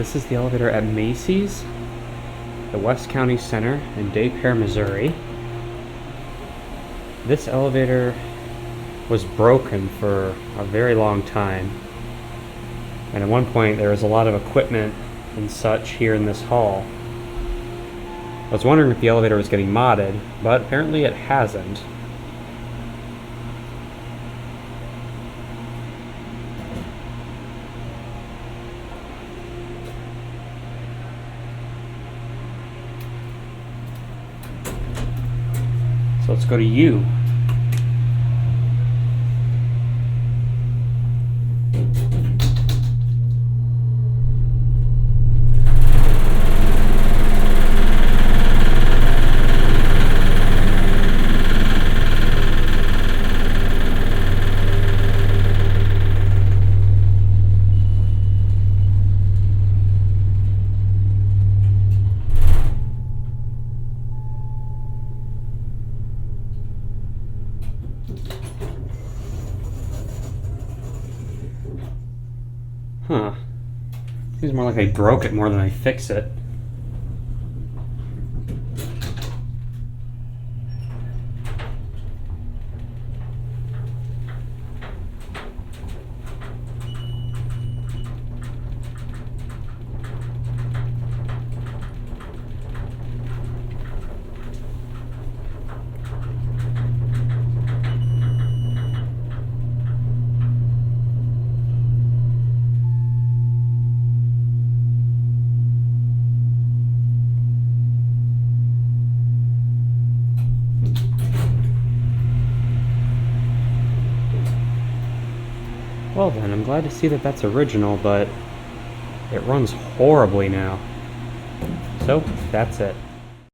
This is the elevator at Macys, the West County Center in Des Peres, Missouri. This elevator was broken for a very long time, and at one point there was a lot of equipment and such here in this hall. I was wondering if the elevator was getting modded, but apparently it hasn't. So let's go to U. Huh. Seems more like I broke it more than I fixed it. Well then, I'm glad to see that that's original, but it runs horribly now. So, that's it.